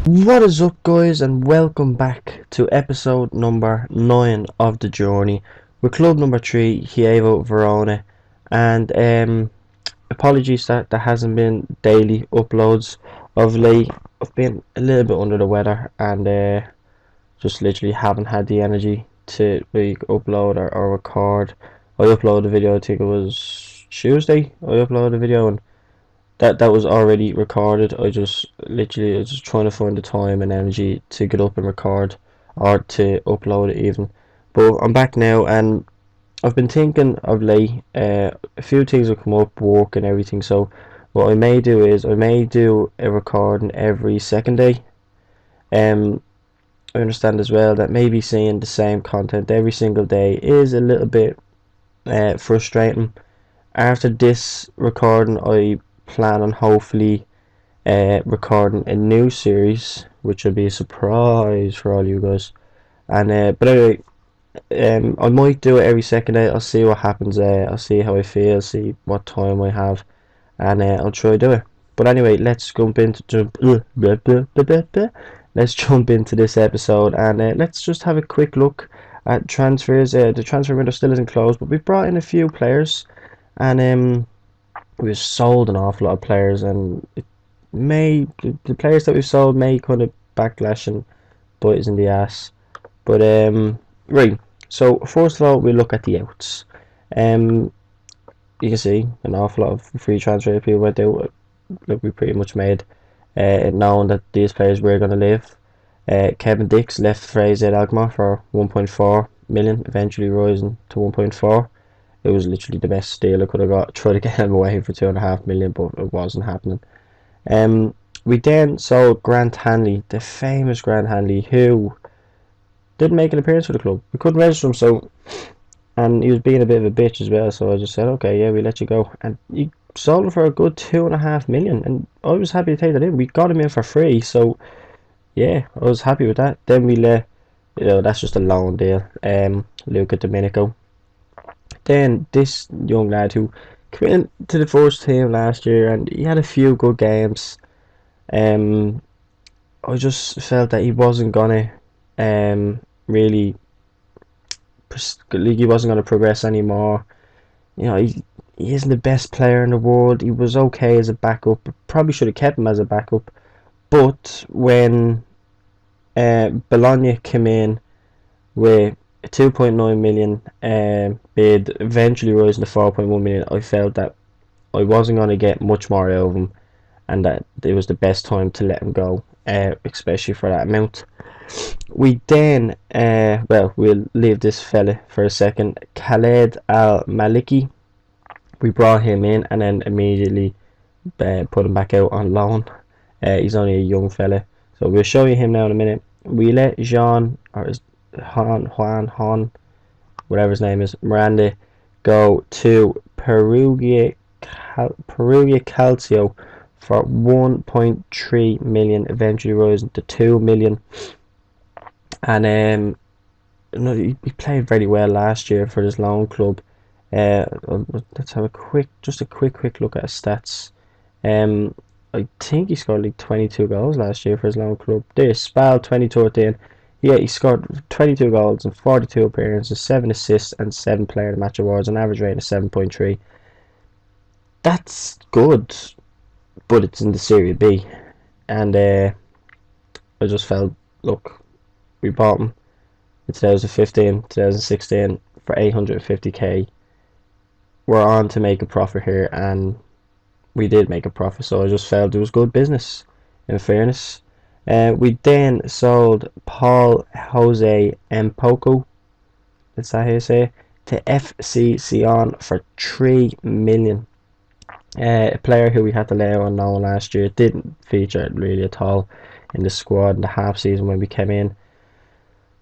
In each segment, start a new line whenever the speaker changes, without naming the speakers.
What is up, guys, and welcome back to episode number 9 of the journey with club number 3, Chievo Verona. And apologies that there hasn't been daily uploads of late. I've been a little bit under the weather and just literally haven't had the energy to like upload or record. I uploaded a video, I think it was Tuesday. I uploaded a video and that was already recorded. I just literally was just trying to find the time and energy to get up and record or to upload it even. But I'm back now and I've been thinking of late, a few things have come up, work and everything, so what I may do is I may do a recording every second day. I understand as well that maybe seeing the same content every single day is a little bit frustrating. After this recording I plan on hopefully recording a new series, which will be a surprise for all you guys. And but anyway, I might do it every second day. I'll see what happens. I'll see how I feel, see what time I have, and I'll try to do it. But anyway, let's let's jump into this episode and let's just have a quick look at transfers. The transfer window still isn't closed, but we've brought in a few players, and we've sold an awful lot of players, and it may the players that we've sold may kind of backlash and bite us in the ass. But right. So first of all, we look at the outs. Um, you can see an awful lot of free transfer people went out. Look, we pretty much made knowing that these players were going to leave. Kevin Dix left Fraser Alkmaar for 1.4 million, eventually rising to 1.4. It was literally the best deal I could have got. Tried to get him away for 2.5 million, but it wasn't happening. We then sold Grant Hanley, the famous Grant Hanley, who didn't make an appearance for the club. We couldn't register him, so, and he was being a bit of a bitch as well. So I just said, okay, yeah, we let you go, and he sold him for a good 2.5 million, and I was happy to take that in. We got him in for free, so yeah, I was happy with that. Then we let, that's just a loan deal. Luca Domenico. Then this young lad who came into the first team last year, and he had a few good games. Um, I just felt that he wasn't gonna really he wasn't gonna progress anymore. He isn't the best player in the world. He was okay as a backup. Probably should have kept him as a backup. But when Bologna came in with a 2.9 million bid, eventually rising to 4.1 million, I felt that I wasn't going to get much more out of him, and that it was the best time to let him go, especially for that amount. We then, we'll leave this fella for a second. Khaled Al Maliki, we brought him in and then immediately put him back out on loan. He's only a young fella, so we'll show you him now in a minute. We let Jean, or Juan, whatever his name is, Miranda, go to Perugia Calcio for 1.3 million, eventually rising to 2 million. And he played very well last year for his loan club. Let's have a quick look at his stats. I think he scored like 22 goals last year for his loan club. There's Spal 2013. Yeah, he scored 22 goals and 42 appearances, 7 assists and 7 player of the match awards, an average rating of 7.3. That's good, but it's in the Serie B. And I just felt, look, we bought him in 2015, 2016 for 850k. We're on to make a profit here, and we did make a profit, so I just felt it was good business, in fairness. We then sold Paul Jose Mpoko, that's how you say, to FC Sion for 3 million. A player who we had to lay on loan last year, didn't feature really at all in the squad in the half season when we came in.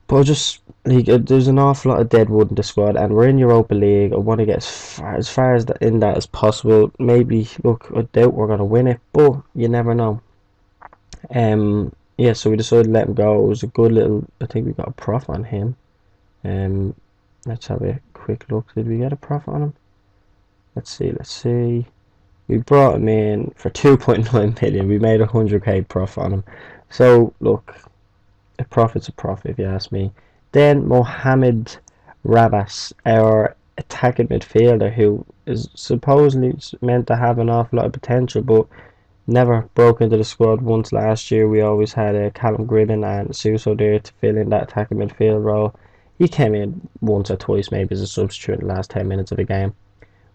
But just there's an awful lot of dead wood in the squad, and we're in Europa League. I want to get as far as in that as possible. Maybe, look, I doubt we're gonna win it, but you never know. Yeah, so we decided to let him go. It was a good little. I think we got a profit on him. Let's have a quick look. Did we get a profit on him? Let's see. We brought him in for 2.9 million. We made 100k profit on him. So look, a profit's a profit if you ask me. Then Mohamed Rabas, our attacking midfielder, who is supposedly meant to have an awful lot of potential, but never broke into the squad once last year. We always had Callum Gribben and Suso there to fill in that attacking midfield role. He came in once or twice, maybe as a substitute in the last 10 minutes of a game.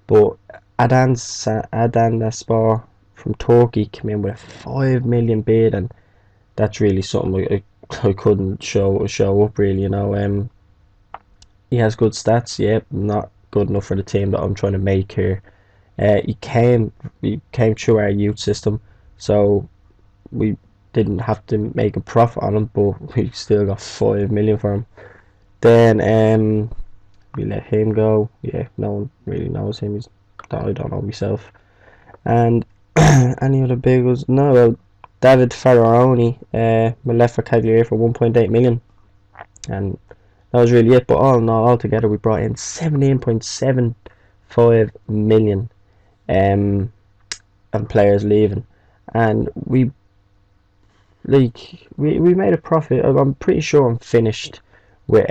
But Adan Naspor from Turkey came in with a 5 million bid, and that's really something I couldn't show up really. He has good stats, yeah, not good enough for the team that I'm trying to make here. He came through our youth system, so we didn't have to make a profit on him, but we still got 5 million for him. Then we let him go. Yeah, no one really knows him. I don't know myself. And any other big ones? No, well, David Farraroni, we left for Cagliari for 1.8 million, and that was really it. But all in all, altogether, we brought in 17.75 million, and players leaving, and we made a profit. I'm pretty sure I'm finished with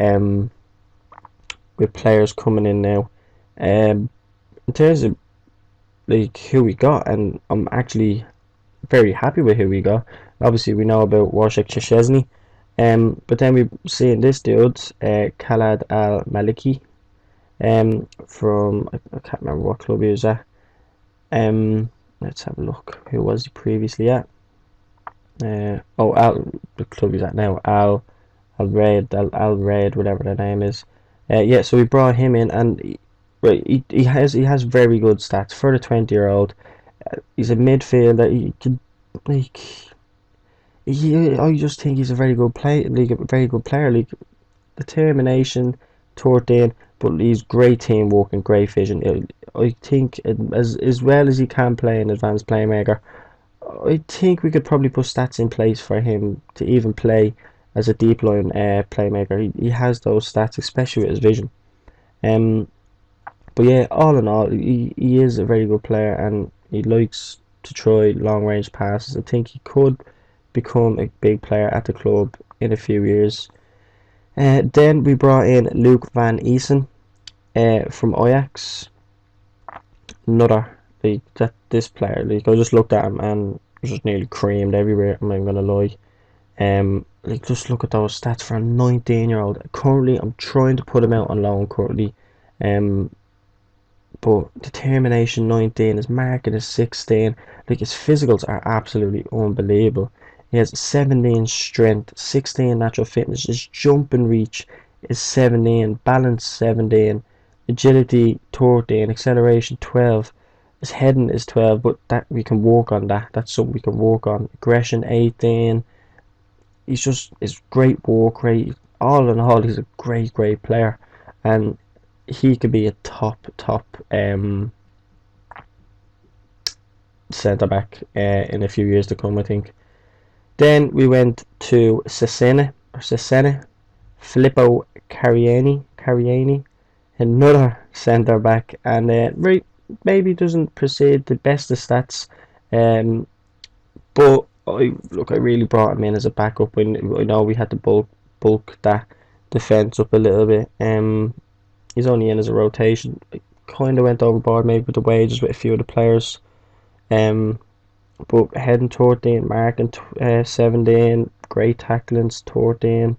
players coming in now. In terms of who we got, and I'm actually very happy with who we got. Obviously, we know about Wojciech Szczesny, but then we've seen this dude, Khalad Al Maliki, from I can't remember what club he was at. Let's have a look. Who was he previously at? The club he's at now, Al Raid, whatever the name is. Yeah, so we brought him in, and he has very good stats for the 20-year-old. He's a midfielder. He can like I just think he's a very good player. Like determination, toward in, but he's great teamwork and great vision. I think as well as he can play an advanced playmaker, I think we could probably put stats in place for him to even play as a deep line playmaker. He has those stats, especially with his vision. Um, but yeah, all in all, he is a very good player, and he likes to try long range passes. I think he could become a big player at the club in a few years. Then we brought in Luke Van Eesen from Ajax. Another this player, I just looked at him and was just nearly creamed everywhere. I'm not gonna lie. Just look at those stats for a 19-year-old. Currently, I'm trying to put him out on loan currently. Um, but determination 19, his marking is 16. Like his physicals are absolutely unbelievable. He has 17 strength, 16 natural fitness. His jumping reach is 17, balance 17, agility 13, acceleration 12. His heading is 12, but that we can work on that. That's something we can work on. Aggression 18. His great work rate. All in all, he's a great player, and he could be a top centre back in a few years to come, I think. Then we went to Cesena, Filippo Cariani, another centre back, and maybe doesn't proceed the best of stats, but I really brought him in as a backup when I know we had to bulk that defence up a little bit. He's only in as a rotation. I kind of went overboard maybe with the wages with a few of the players. Um, but heading 13, marking 17, great tacklings 13.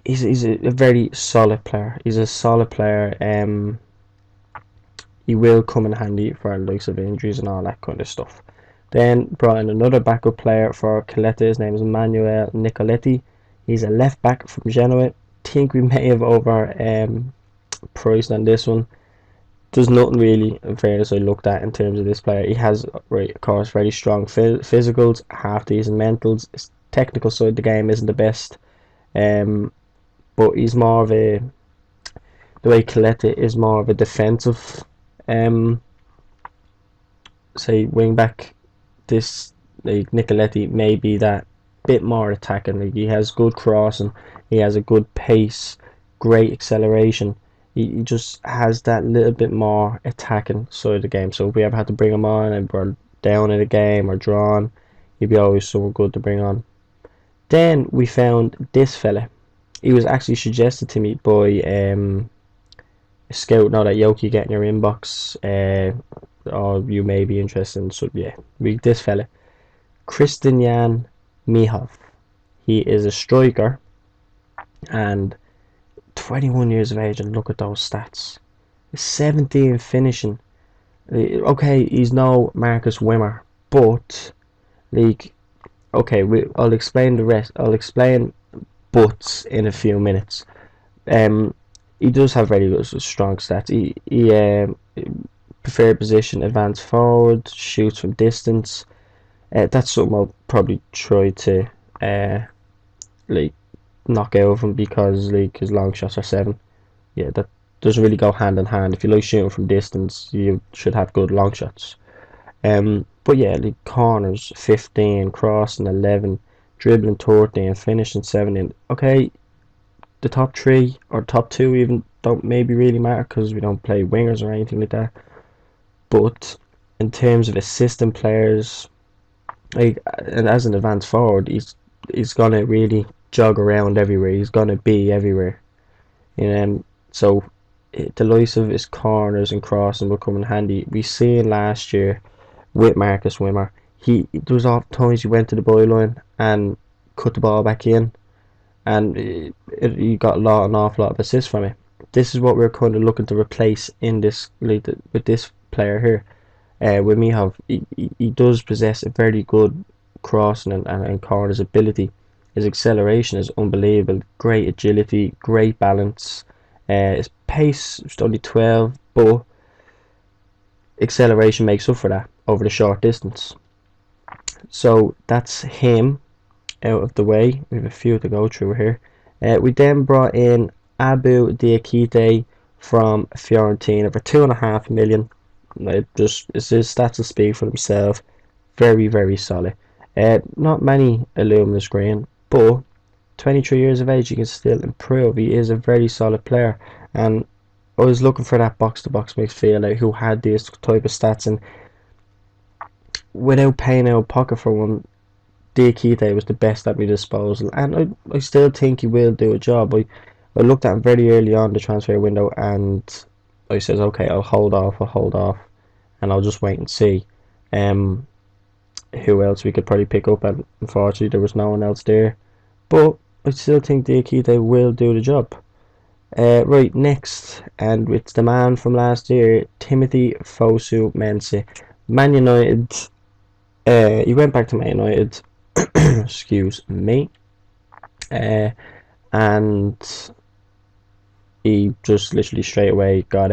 He's a very solid player. He's a solid player. He will come in handy for the likes of injuries and all that kind of stuff. Then brought in another backup player for Caleta. His name is Manuel Nicoletti. He's a left back from Genoa. Think we may have over priced on this one. There's nothing really, in fairness, I looked at in terms of this player. He has, right, of course, very strong physicals, half decent mentals. His technical side of the game isn't the best, but he's more of a, the way Caleta is more of a defensive, say, wing back. This, like Nicoletti, may be that bit more attacking. Like he has good crossing, he has a good pace, great acceleration. He just has that little bit more attacking side of the game. So if we ever had to bring him on and we're down in a game or drawn, he'd be always so good to bring on. Then we found this fella. He was actually suggested to me by a scout now that Yoki get in your inbox. Or you may be interested in, so yeah, this fella. Christian Mihov. He is a striker and 21 years of age, and look at those stats. 17 finishing. Okay, he's no Marcus Wimmer, but like, okay, I'll explain the rest. I'll explain buts in a few minutes. Um, he does have very good, strong stats. He preferred position, advanced forward, shoots from distance. That's something I'll probably try to uh like knock out of him, because like his long shots are 7. Yeah, that doesn't really go hand in hand. If you like shooting from distance, you should have good long shots. But yeah, like corners 15, crossing 11, dribbling 13, finishing 17. Okay, the top 3 or top 2 even don't maybe really matter because we don't play wingers or anything like that. But in terms of assistant players, like, and as an advanced forward, he's gonna really jog around everywhere. He's gonna be everywhere. So the likes of his corners and crossing will come in handy. We seen last year with Marcus Wimmer, there was oft times he went to the byline and cut the ball back in, and he got an awful lot of assists from it. This is what we're kind of looking to replace in this, like, with this player here. With Mihov, he does possess a very good crossing and corners ability. His acceleration is unbelievable, great agility, great balance. His pace is only 12, but acceleration makes up for that over the short distance. So that's him out of the way. We have a few to go through here. We then brought in Abu Diakite from Fiorentina for 2.5 million. His stats will speak for themselves. Very, very solid. Not many aluminum green, but 23 years of age, he can still improve. He is a very solid player, and I was looking for that box-to-box midfielder who had these type of stats, and without paying out of pocket for one, Diakite was the best at my disposal, and I still think he will do a job. I looked at him very early on the transfer window, and I says, okay, I'll hold off, and I'll just wait and see who else we could probably pick up, and unfortunately there was no one else there. But I still think Diakite will do the job. Right, next, and it's the man from last year, Timothy Fosu Mensah. Man United, he went back to Man United, excuse me, and he just literally straight away got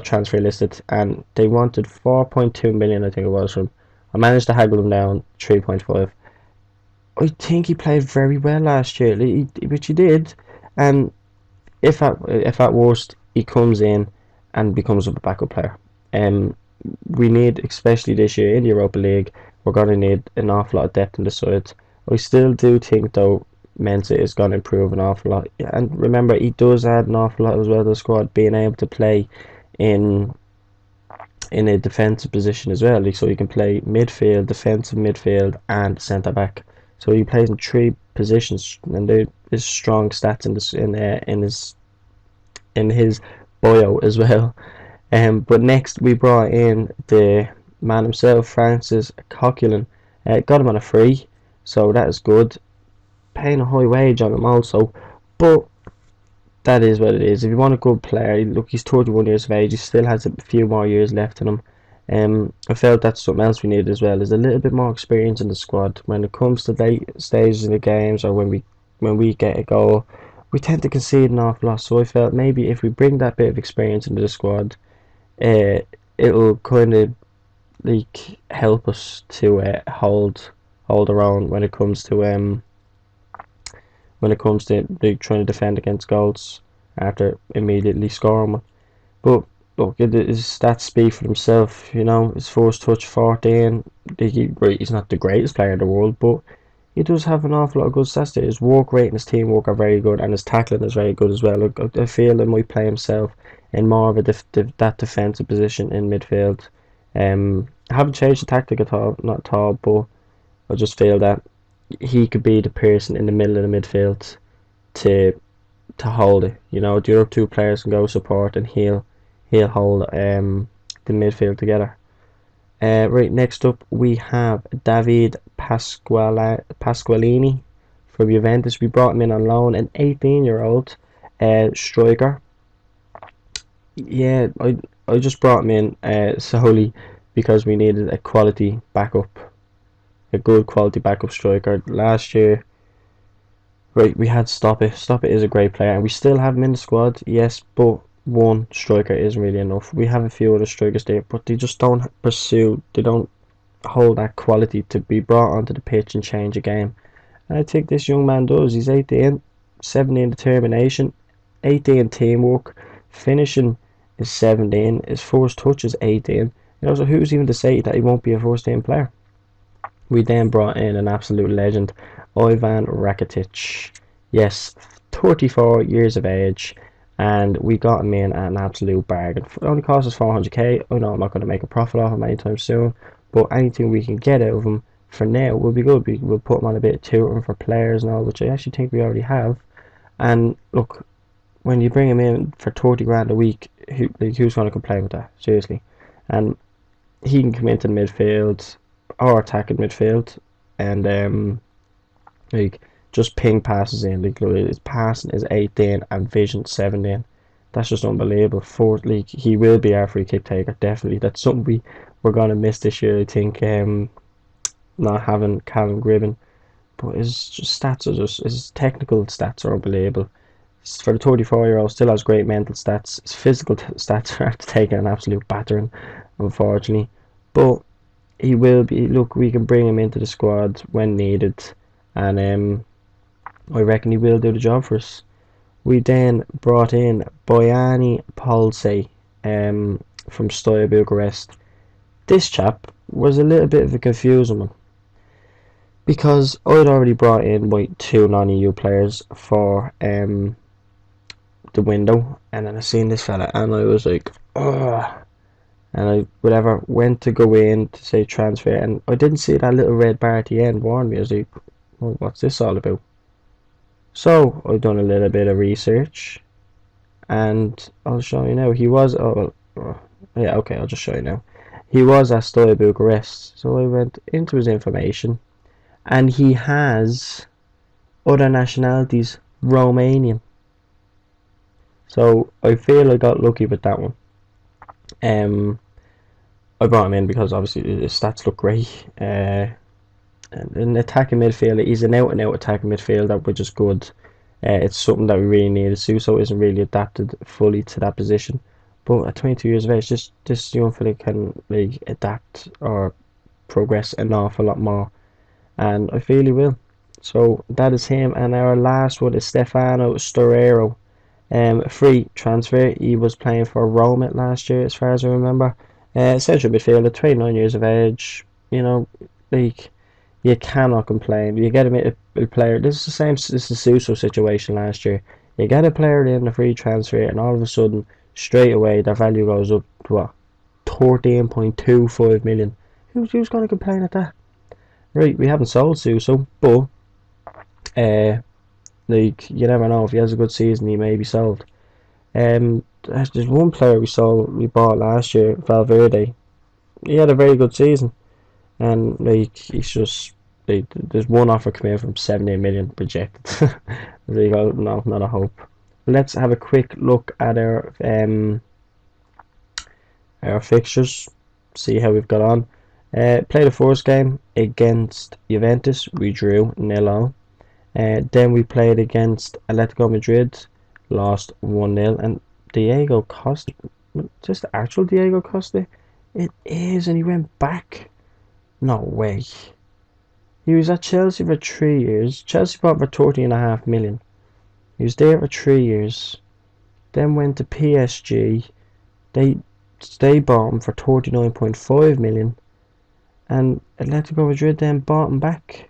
transfer listed, and they wanted 4.2 million, I think it was, from. I managed to haggle him down 3.5. I think he played very well last year, which he did, and if at worst he comes in and becomes a backup player. We need, especially this year in the Europa League, we're going to need an awful lot of depth in the side. I still do think though Mensah is going to improve an awful lot, and remember he does add an awful lot as well to the squad, being able to play in a defensive position as well. So he can play midfield, defensive midfield, and centre back. So he plays in 3 positions, and there is strong stats in his bio as well. But next we brought in the man himself, Francis Coquelin. Got him on a free, so that is good. Paying a high wage on him also, but that is what it is. If you want a good player, look, he's 31 years of age. He still has a few more years left in him. I felt that's something else we need as well, is a little bit more experience in the squad when it comes to late stages in the games, or when we get a goal. We tend to concede an awful lot, so I felt maybe if we bring that bit of experience into the squad, it'll kind of like help us to hold our own when it comes to like trying to defend against goals after immediately scoring one. But look, his stats speak for himself. His first touch 14. He's not the greatest player in the world, but he does have an awful lot of good stats there. His work rate and his teamwork are very good, and his tackling is very good as well. I feel he might play himself in more of that defensive position in midfield. I haven't changed the tactic at all, not at all, but I just feel that he could be the person in the middle of the midfield to hold it. You know, the other two players can go support, and he'll hold the midfield together. Right, next up we have David Pasqualini from Juventus. We brought him in on loan, an 18-year-old striker. Yeah, I just brought him in solely because we needed a quality backup, a good quality backup striker. Last year, right, we had Stop It. Stop It is a great player, and we still have him in the squad, yes, but one striker isn't really enough. We have a few other strikers there, but they just don't pursue, they don't hold that quality to be brought onto the pitch and change a game. And I think this young man does. He's 18, 17 determination, 18 teamwork, finishing is 17, his first touch is 18. You know, so who's even to say that he won't be a first team player? We then brought in an absolute legend, Ivan Rakitic. Yes, 34 years of age, and we got him in at an absolute bargain. It only cost us 400k. I know I'm not going to make a profit off him anytime soon, but anything we can get out of him for now will be good. We'll put him on a bit of tutoring for players and all, which I actually think we already have. And look, when you bring him in for 30 grand a week, who's going to complain with that? Seriously. And he can come into the midfield or attacking midfield, and like just ping passes in. Like his passing is 18 and vision 17. That's just unbelievable. Like he will be our free kick taker, definitely. That's something we're gonna miss this year, I think. Not having Callum Gribben, but his just stats are just his technical stats are unbelievable. For the 34-year-old, still has great mental stats. His physical stats are after taking an absolute battering, unfortunately. But he will be. Look, we can bring him into the squad when needed, and I reckon he will do the job for us. We then brought in Bojani Polse from Steaua Bucharest. This chap was a little bit of a confusing one, because I'd already brought in two non-EU players for the window, and then I seen this fella, and I was like, ugh. And I went to go in to say transfer, and I didn't see that little red bar at the end warn me. I was like, well, what's this all about? So I've done a little bit of research, and I'll show you now. He was yeah, okay, I'll just show you now. He was at Steaua Bucharest, so I went into his information, and he has other nationalities, Romanian. So I feel I got lucky with that one. I brought him in because obviously his stats look great. An attacking midfielder, he's an out-and-out attacking midfielder, which is good. It's something that we really needed. Suso isn't really adapted fully to that position, but at 22 years of age, this young fella can like adapt or progress an awful lot more, and I feel he will. So that is him, and our last one is Stefano Storero. Free transfer. He was playing for Roma last year, as far as I remember. Central midfielder, 29 years of age. You know, like you cannot complain. You get a player. This is the same. This is the Suso situation last year. You get a player in a free transfer, and all of a sudden, straight away, their value goes up to what, 13.25 million. Who's going to complain at that? Right, we haven't sold Suso, but like you never know, if he has a good season, he may be sold. There's one player we bought last year, Valverde. He had a very good season, and like he's just like, there's one offer coming in from 17 million rejected. There you go, no, not a hope. Let's have a quick look at our fixtures, see how we've got on. Played the first game against Juventus, we drew 0-0. Then we played against Atletico Madrid, lost 1-0, and Diego Costa, just the actual Diego Costa? It is, and he went back. No way. He was at Chelsea for 3 years. Chelsea bought for 30.5 million. He was there for 3 years. Then went to PSG. They bought him for 39.5 million. And Atletico Madrid then bought him back.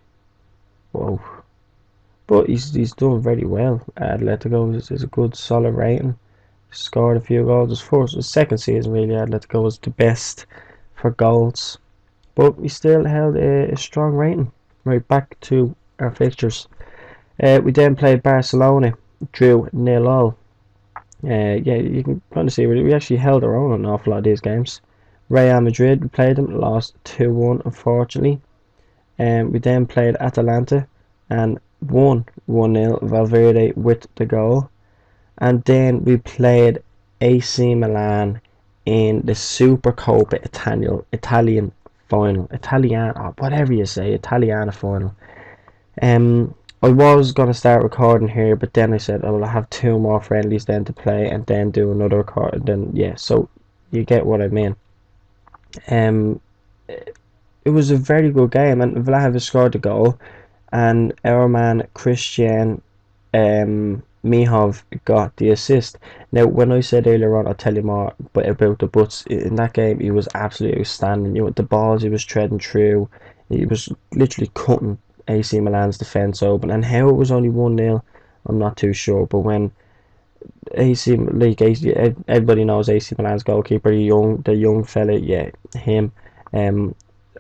Whoa. But he's done very well at Atletico. It's a good solid rating. Scored a few goals. His second season really at Atletico was the best for goals. But he still held a strong rating. Right, back to our fixtures. We then played Barcelona, drew 0-0. Yeah, you can kind of see we actually held our own on an awful lot of these games. Real Madrid, we played them, lost 2-1 unfortunately. We then played Atalanta and won 1-0, Valverde with the goal. And then we played AC Milan in the Supercoppa Italian final. Whatever you say, Italiana final. I was going to start recording here, but then I said, oh, well, I have two more friendlies then to play and then do another record. Then, yeah, so you get what I mean. It was a very good game, and Vlahovic scored the goal, and our man Christian Mihov got the assist. Now, when I said earlier on, I'll tell you more about the buts. In that game, he was absolutely outstanding. The balls he was treading through, he was literally cutting AC Milan's defence open. And how it was only 1-0, I'm not too sure. But when everybody knows AC Milan's goalkeeper, the young fella, yeah, him,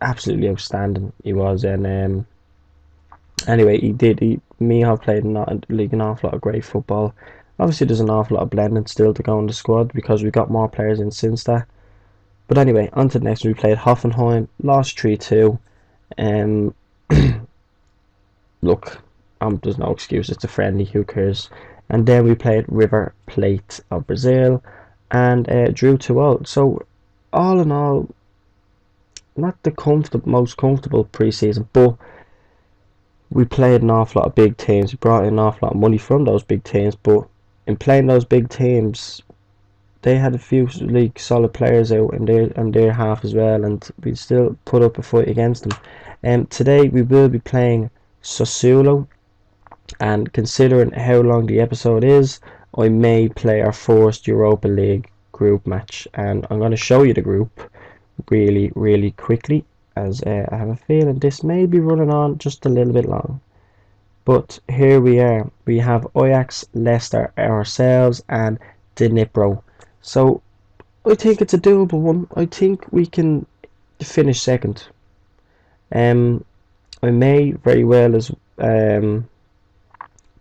absolutely outstanding he was. And anyway, Mihov played in the league an awful lot of great football. Obviously, there's an awful lot of blending still to go in the squad because we got more players in since that. But anyway, on to the next one. We played Hoffenheim, lost 3-2. Look, there's no excuse. It's a friendly. Who cares? And then we played River Plate of Brazil and drew 2-0. So, all in all, not the most comfortable pre-season, but we played an awful lot of big teams. We brought in an awful lot of money from those big teams, but in playing those big teams, they had a few solid players out in their half as well, and we still put up a fight against them. Today we will be playing Sassuolo, and considering how long the episode is, I may play our first Europa League group match, and I'm going to show you the group really, really quickly, as I have a feeling this may be running on just a little bit long. But here we are. We have Ajax, Leicester, ourselves, and Dnipro. So I think it's a doable one. I think we can finish second. I may very well as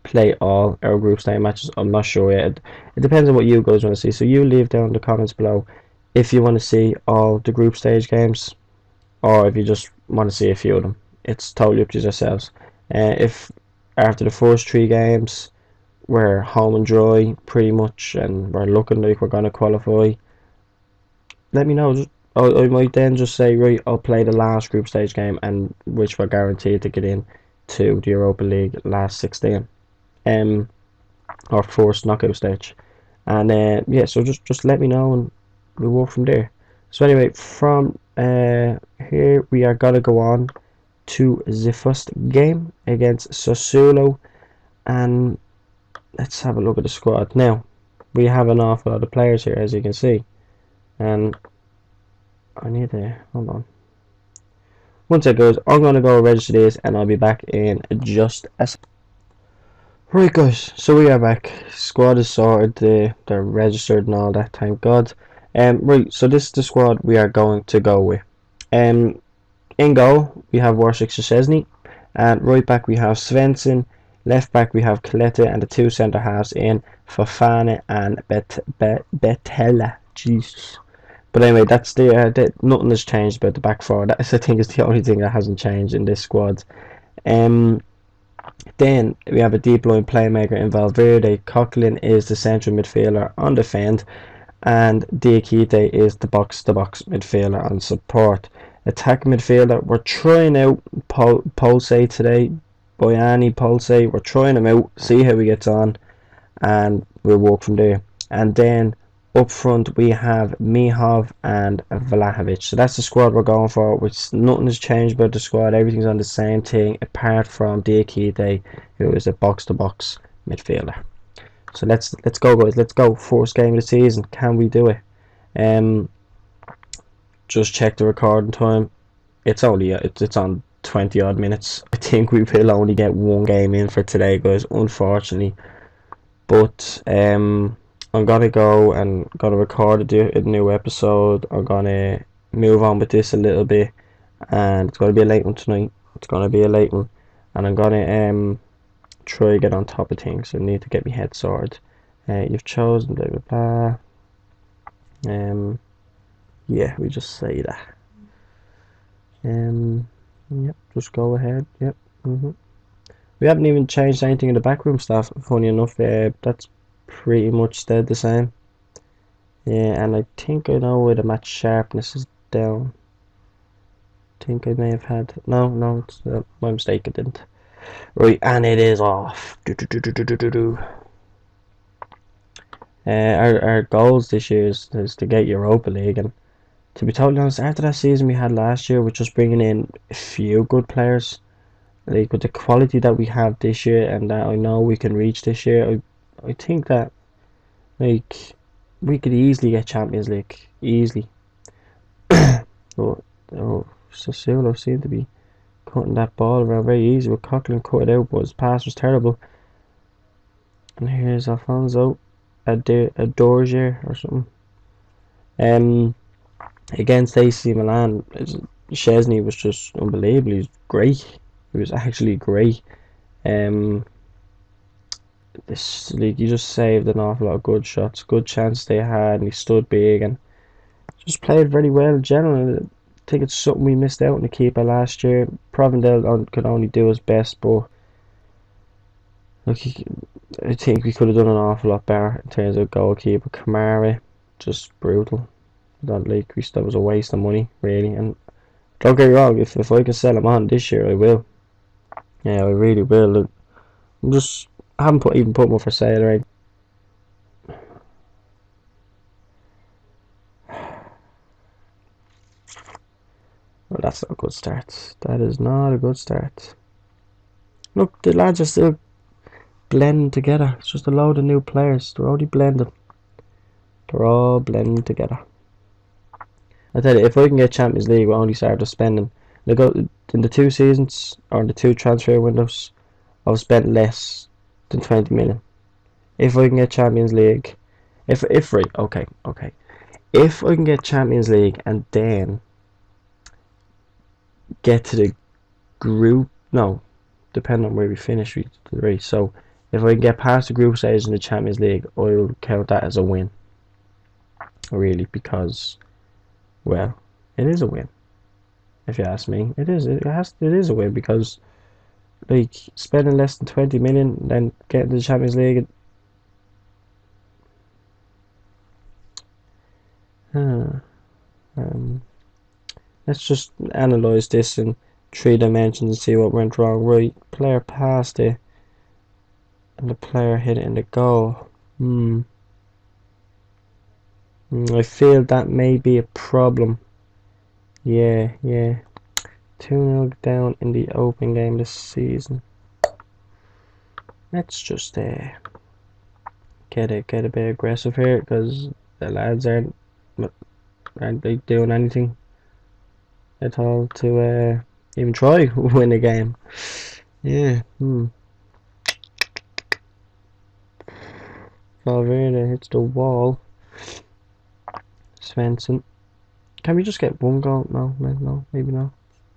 play all our group stage matches. I'm not sure yet. It depends on what you guys want to see. So you leave down in the comments below if you want to see all the group stage games, or if you just want to see a few of them. It's totally up to yourselves. If after the first 3 games we're home and dry pretty much and we're looking like we're going to qualify, let me know. I might then just say, right, I'll play the last group stage game, and which we're guaranteed to get in to the Europa League last 16, or first knockout stage. And yeah, so just let me know and we'll work from there. So anyway, from here we are gonna go on to the first game against Sassuolo, and let's have a look at the squad. Now we have an awful lot of players here, as you can see, and I need to hold on. Once it goes, I'm gonna go register these, and I'll be back in just a second. Right guys, so we are back. Squad is sorted, they're registered and all that, thank God. Right, so this is the squad we are going to go with. In goal we have Warshik Szczesny, and right back we have Svensson, left back we have Coletta, and the 2 centre halves in Fofana and Betella. Jesus. But anyway, that's nothing has changed about the back four. That, I think, is the only thing that hasn't changed in this squad. Then we have a deep line playmaker in Valverde. Coquelin is the central midfielder on defend, and Diakite is the box-to-box midfielder on support. Attack midfielder, we're trying out Pulse today. Boyani Pulse, we're trying him out, see how he gets on, and we'll work from there. And then up front we have Mihov and Vlahovic. So that's the squad we're going for, which nothing has changed about the squad. Everything's on the same thing apart from Diakite, who is a box-to-box midfielder. So let's go guys, let's go. First game of the season, can we do it? Just check the recording time. It's only it's on 20 odd minutes. I think we will only get one game in for today guys, unfortunately. But I'm gonna go and gonna record a new episode. I'm gonna move on with this a little bit, and it's gonna be a late one tonight. It's gonna be a late one, and I'm gonna try get on top of things. I need to get my head sorted. You've chosen blah blah blah. Yeah, we just say that. Yep, just go ahead. Yep. We haven't even changed anything in the backroom staff. Funny enough, that's pretty much stayed the same. Yeah, and I think I know where the match sharpness is down. I think I may have had no, it's my mistake. I didn't. Right, and it is off. Our goals this year is to get Europa League, and to be totally honest, after that season we had last year, with just bringing in a few good players, like with the quality that we have this year, and that I know we can reach this year, I think that like we could easily get Champions League, easily. But Sassuolo seemed to be cutting that ball around very easy. With Coughlin cut it out, but his pass was terrible. And here's Alfonso Adorje or something. Against AC Milan, Szczesny was just unbelievable. He was great. He was actually great. This league, he just saved an awful lot of good shots, good chances they had, and he stood big and just played very well in general. I think it's something we missed out on the keeper last year. Provendell could only do his best, but look, I think we could have done an awful lot better in terms of goalkeeper. Kamara, just brutal. That was a waste of money, really. And don't get me wrong, if I can sell him on this year, I will. Yeah, I really will. I haven't even put him up for sale or anything. Well, that's not a good start. That is not a good start. Look, the lads are still blending together. It's just a load of new players. They're already blending. They're all blending together. I tell you, if I can get Champions League, we'll only start spending. In the 2 seasons, or the 2 transfer windows, I've spent less than 20 million. If I can get Champions League, if okay. If I can get Champions League and then get to the group, no, depending on where we finish, right. So if I can get past the group stage in the Champions League, I'll count that as a win. Really, because, well, it is a win. If you ask me, it is. It is a win because, like, spending less than 20 million, then getting to the Champions League. Let's just analyze this in 3 dimensions and see what went wrong. Right, player passed it, and the player hit it in the goal. I feel that may be a problem. Yeah. 2-0 down in the open game this season. Let's just get a bit aggressive here, because the lads aren't they doing anything at all to even try win a game. Yeah. Valverde hits the wall. Svensson. Can we just get 1 goal? No, maybe not.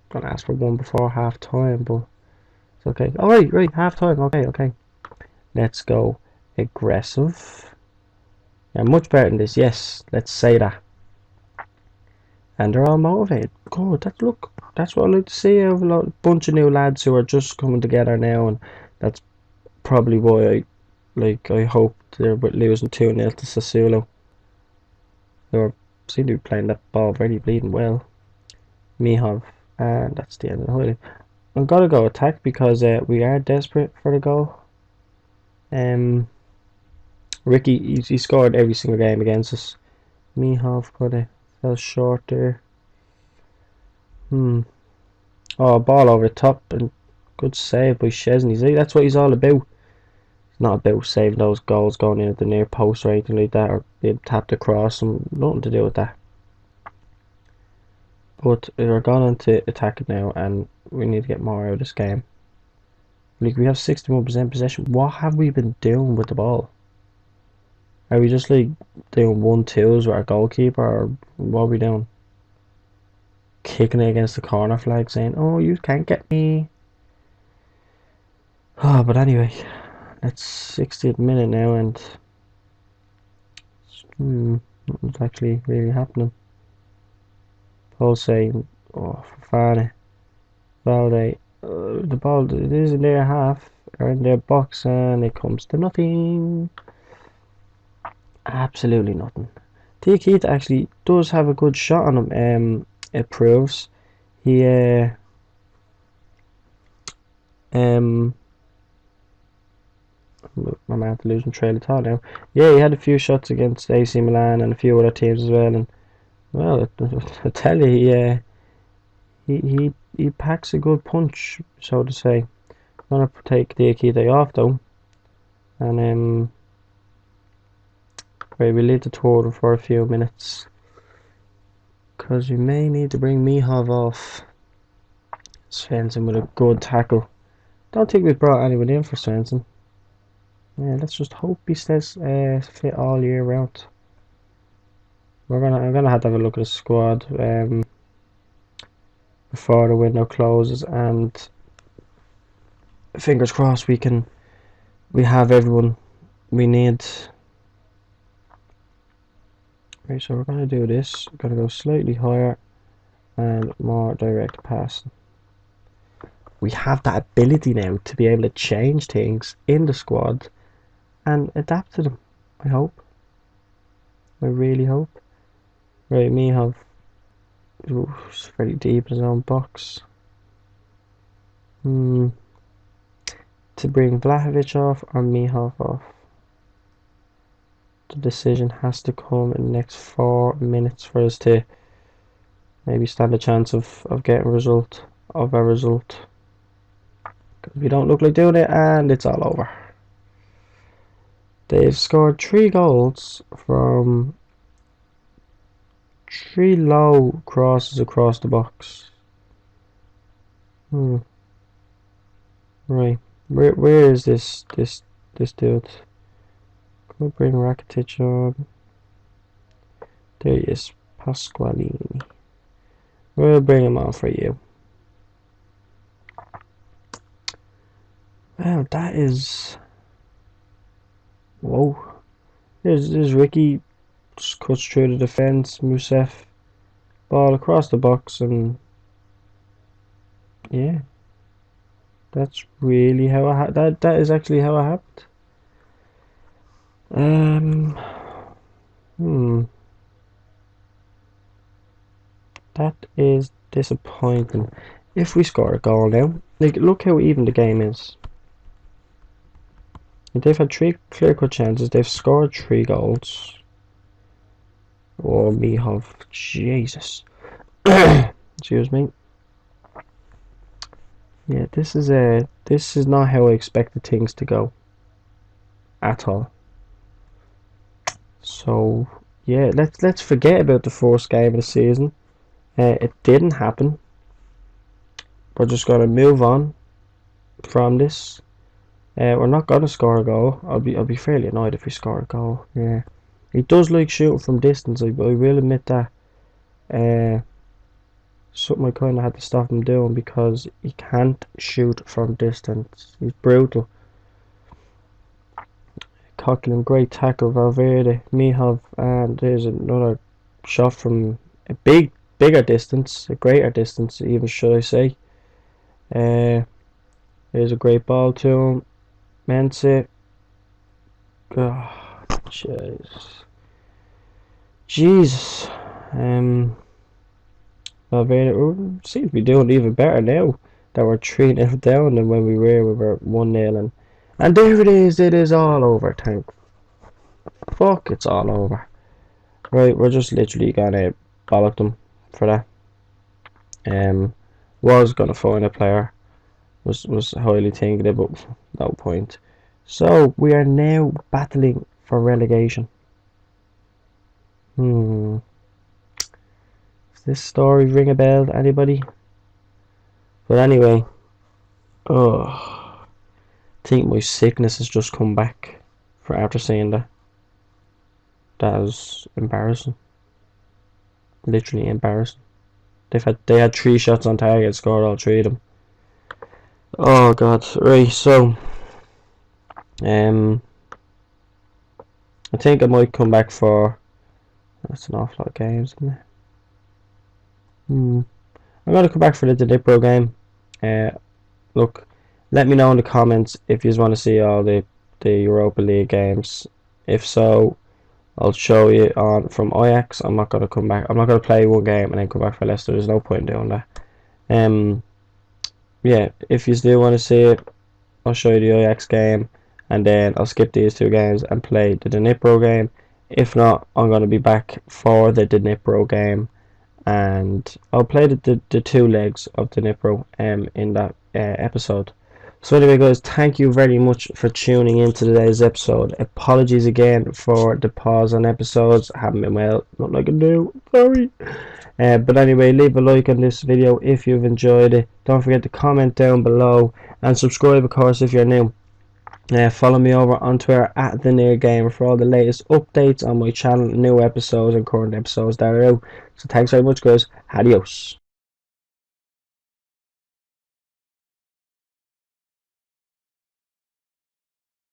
I'm gonna ask for 1 before half time, but it's okay. Oh, right, half time. Okay. Let's go aggressive. Yeah, much better than this. Yes, let's say that. And they're all motivated. Good. That's what I like to see. I have a bunch of new lads who are just coming together now, and that's probably why I hope they're losing 2-0 to Sassuolo. They seem to be playing that ball very bleeding well. Mihov, and that's the end of the highlight. I'm gonna go attack because we are desperate for the goal. Ricky, he scored every single game against us. Mihov kinda fell short there. Oh, ball over the top, and good save by Szczesny. See, that's what he's all about. It's not about saving those goals going in at the near post or anything like that, or being tapped across them. Nothing to do with that. But we're going on to attack it now, and we need to get more out of this game. Like, we have 61% possession. What have we been doing with the ball? Are we just like doing 1-2s with our goalkeeper, or what are we doing? Kicking it against the corner flag, saying, "Oh, you can't get me." Oh, but anyway, it's 60th minute now, and nothing's actually really happening. Paul saying, oh, Fafana, Valde, the ball it is in their half, or in their box, and it comes to nothing. Absolutely nothing. Keith actually does have a good shot on him. It proves he I'm out to losing trail of thought now. Yeah, he had a few shots against AC Milan and a few other teams as well, and well, I tell you, he packs a good punch, so to say. I'm gonna take Diakite off though, and right, we leave the tour for a few minutes, because we may need to bring Mihov off. Svensson with a good tackle. Don't think we've brought anyone in for Svensson. Yeah, let's just hope he stays fit all year round. I'm gonna have to have a look at the squad before the window closes, and fingers crossed we have everyone we need. Right, so we're gonna do this. We're gonna go slightly higher and more direct passing. We have that ability now to be able to change things in the squad and adapt to them. I hope. I really hope. Right, me have. Ooh, it's very deep in his own box. To bring Vlahovic off or Mihov off. The decision has to come in the next 4 minutes for us to maybe stand a chance of getting a result. Because we don't look like doing it, and it's all over. They've scored 3 goals from 3 low crosses across the box. Right. Where is this dude? Can we bring Rakitic on? There he is. Pasqualini. We'll bring him on for you. Well, that is... Whoa. There's Ricky. Just cuts through the defence. Musef. Ball across the box, and... Yeah. That's really how that is actually how it happened. That is disappointing. If we score a goal now, like, look how even the game is. They've had 3 clear-cut chances. They've scored 3 goals. Oh, Mihov, Jesus. Excuse me. Yeah, this is not how I expected things to go. At all. So yeah, let's forget about the first game of the season. It didn't happen. We're just gonna move on from this. We're not gonna score a goal. I'll be fairly annoyed if we score a goal. Yeah, he does like shooting from distance. I will admit that. Something I kind of had to stop him doing, because he can't shoot from distance. He's brutal. Coughlin, great tackle. Valverde, Mihov, and there's another shot from a bigger distance, a greater distance, even should I say. There's a great ball to him. Mense. Oh, Jesus. Valverde seems to be doing even better now that we're 3-0 down than when we were 1-0, and there it is. It is all over. Thank fuck, it's all over. Right, we're just literally gonna bollock them for that. Was gonna find a player, was highly thinking, but no point. So we are now battling for relegation. Does this story ring a bell to anybody? But anyway, I think my sickness has just come back for after seeing that. That was embarrassing. Literally embarrassing. They had 3 shots on target, scored all 3 of them. Oh god, right, so um I think I might come back for, that's an awful lot of games, isn't it? I'm gonna come back for the Dnipro game. Look, let me know in the comments if you want to see all the Europa League games. If so, I'll show you on from Ajax. I'm not gonna come back. I'm not gonna play one game and then come back for Leicester. There's no point in doing that. Um, yeah, if you still want to see it, I'll show you the Ajax game, and then I'll skip these two games and play the Dnipro game. If not, I'm gonna be back for the Dnipro game, and I'll play the two legs of Dnipro in that episode. So anyway, guys, thank you very much for tuning in to today's episode. Apologies again for the pause on episodes. I haven't been well, nothing I can do. Sorry. But anyway, leave a like on this video if you've enjoyed it. Don't forget to comment down below and subscribe, of course, if you're new. Follow me over on Twitter at the Near Gamer for all the latest updates on my channel, new episodes and current episodes that are out. So thanks very much, guys. Adios.